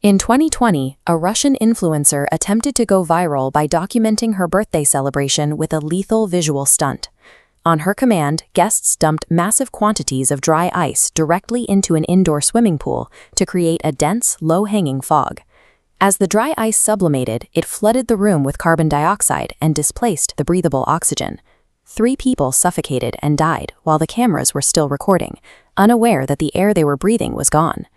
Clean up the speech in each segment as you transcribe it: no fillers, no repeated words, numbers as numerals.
In 2020, a Russian influencer attempted to go viral by documenting her birthday celebration with a lethal visual stunt. On her command, guests dumped massive quantities of dry ice directly into an indoor swimming pool to create a dense, low-hanging fog. As the dry ice sublimated, it flooded the room with carbon dioxide and displaced the breathable oxygen. 3 people suffocated and died while the cameras were still recording, unaware that the air they were breathing was gone.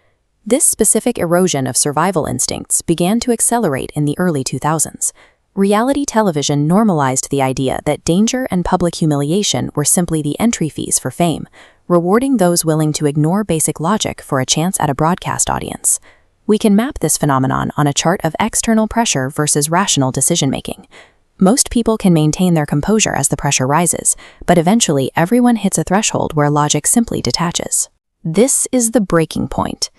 This specific erosion of survival instincts began to accelerate in the early 2000s. Reality television normalized the idea that danger and public humiliation were simply the entry fees for fame, rewarding those willing to ignore basic logic for a chance at a broadcast audience. We can map this phenomenon on a chart of external pressure versus rational decision-making. Most people can maintain their composure as the pressure rises, but eventually everyone hits a threshold where logic simply detaches. This is the breaking point.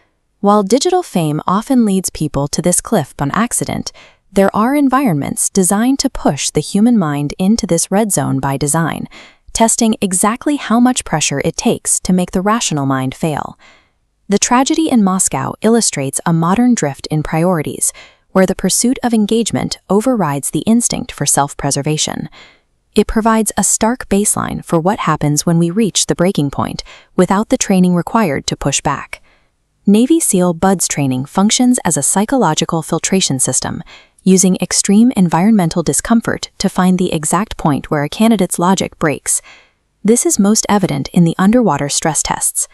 While digital fame often leads people to this cliff on accident, there are environments designed to push the human mind into this red zone by design, testing exactly how much pressure it takes to make the rational mind fail. The tragedy in Moscow illustrates a modern drift in priorities, where the pursuit of engagement overrides the instinct for self-preservation. It provides a stark baseline for what happens when we reach the breaking point without the training required to push back. Navy SEAL BUDS training functions as a psychological filtration system, using extreme environmental discomfort to find the exact point where a candidate's logic breaks. This is most evident in the underwater stress tests.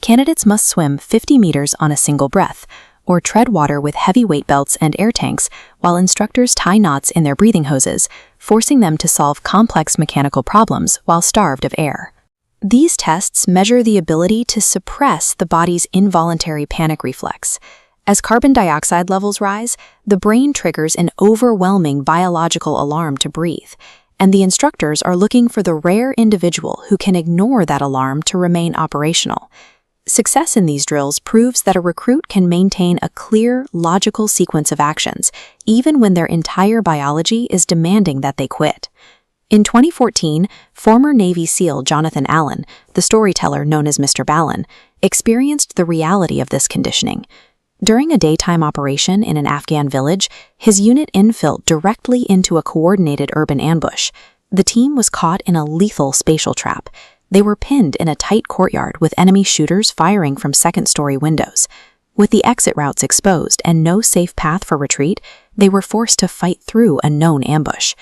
Candidates must swim 50 meters on a single breath, or tread water with heavy weight belts and air tanks while instructors tie knots in their breathing hoses, forcing them to solve complex mechanical problems while starved of air. These tests measure the ability to suppress the body's involuntary panic reflex. As carbon dioxide levels rise, the brain triggers an overwhelming biological alarm to breathe, and the instructors are looking for the rare individual who can ignore that alarm to remain operational. Success in these drills proves that a recruit can maintain a clear, logical sequence of actions, even when their entire biology is demanding that they quit. In 2014, former Navy SEAL Jonathan Allen, the storyteller known as MrBallen, experienced the reality of this conditioning. During a daytime operation in an Afghan village, his unit infilled directly into a coordinated urban ambush. The team was caught in a lethal spatial trap. They were pinned in a tight courtyard with enemy shooters firing from second-story windows. With the exit routes exposed and no safe path for retreat, they were forced to fight through a known ambush.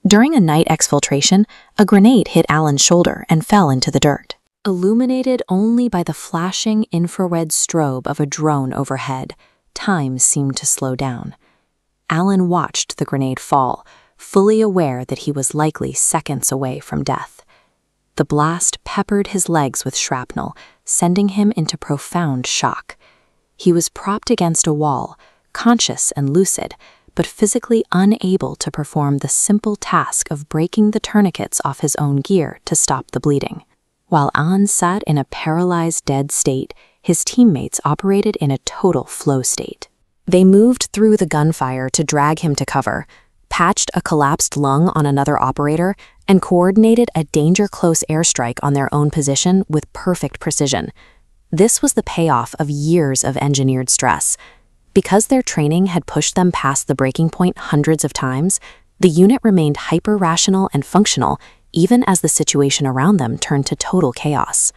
During a night exfiltration, a grenade hit Allen's shoulder and fell into the dirt. Illuminated only by the flashing infrared strobe of a drone overhead, time seemed to slow down. Allen watched the grenade fall, fully aware that he was likely seconds away from death. The blast peppered his legs with shrapnel, sending him into profound shock. He was propped against a wall, conscious and lucid, but physically unable to perform the simple task of breaking the tourniquets off his own gear to stop the bleeding. While Allen sat in a paralyzed dead state, his teammates operated in a total flow state. They moved through the gunfire to drag him to cover, patched a collapsed lung on another operator, and coordinated a danger-close airstrike on their own position with perfect precision. This was the payoff of years of engineered stress. Because their training had pushed them past the breaking point hundreds of times, the unit remained hyper-rational and functional even as the situation around them turned to total chaos.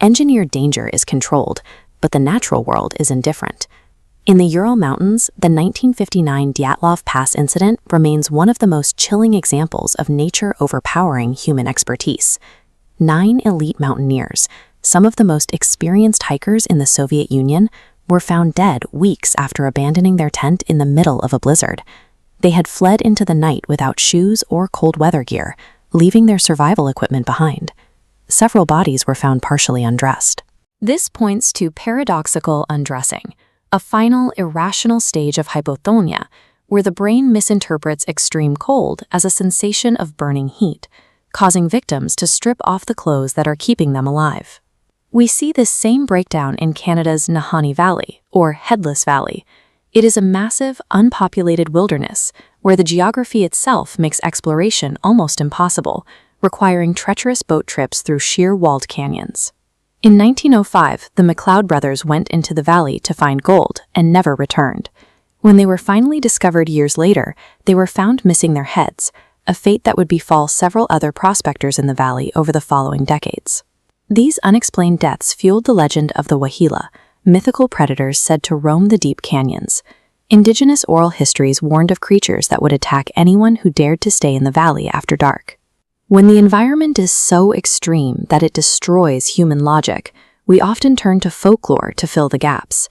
Engineered danger is controlled, but the natural world is indifferent. In the Ural Mountains, the 1959 Dyatlov Pass incident remains one of the most chilling examples of nature overpowering human expertise. 9 elite mountaineers, some of the most experienced hikers in the Soviet Union, were found dead weeks after abandoning their tent in the middle of a blizzard. They had fled into the night without shoes or cold weather gear, leaving their survival equipment behind. Several bodies were found partially undressed. This points to paradoxical undressing, a final irrational stage of hypothonia, where the brain misinterprets extreme cold as a sensation of burning heat, causing victims to strip off the clothes that are keeping them alive. We see this same breakdown in Canada's Nahanni Valley, or Headless Valley. It is a massive, unpopulated wilderness where the geography itself makes exploration almost impossible, requiring treacherous boat trips through sheer walled canyons. In 1905, the McLeod brothers went into the valley to find gold and never returned. When they were finally discovered years later, they were found missing their heads, a fate that would befall several other prospectors in the valley over the following decades. These unexplained deaths fueled the legend of the Wahila, mythical predators said to roam the deep canyons. Indigenous oral histories warned of creatures that would attack anyone who dared to stay in the valley after dark. When the environment is so extreme that it destroys human logic, we often turn to folklore to fill the gaps.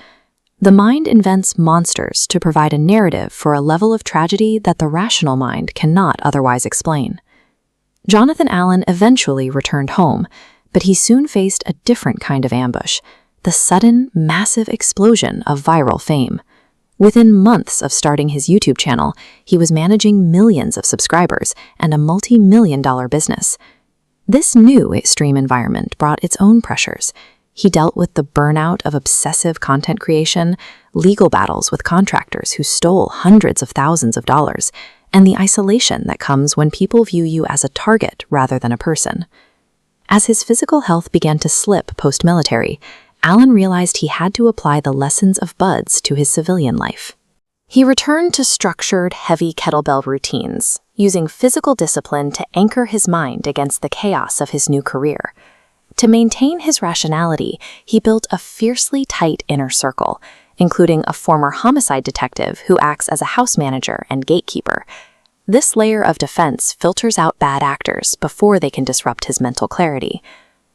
The mind invents monsters to provide a narrative for a level of tragedy that the rational mind cannot otherwise explain. Jonathan Allen eventually returned home, but he soon faced a different kind of ambush, the sudden, massive explosion of viral fame. Within months of starting his YouTube channel, he was managing millions of subscribers and a multi-million-dollar business. This new extreme environment brought its own pressures. He dealt with the burnout of obsessive content creation, legal battles with contractors who stole hundreds of thousands of dollars, and the isolation that comes when people view you as a target rather than a person. As his physical health began to slip post-military, Allen realized he had to apply the lessons of Buds to his civilian life. He returned to structured, heavy kettlebell routines, using physical discipline to anchor his mind against the chaos of his new career. To maintain his rationality, he built a fiercely tight inner circle, including a former homicide detective who acts as a house manager and gatekeeper. This layer of defense filters out bad actors before they can disrupt his mental clarity.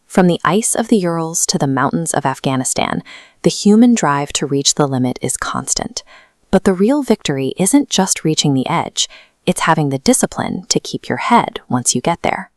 From the ice of the Urals to the mountains of Afghanistan, the human drive to reach the limit is constant. But the real victory isn't just reaching the edge, it's having the discipline to keep your head once you get there.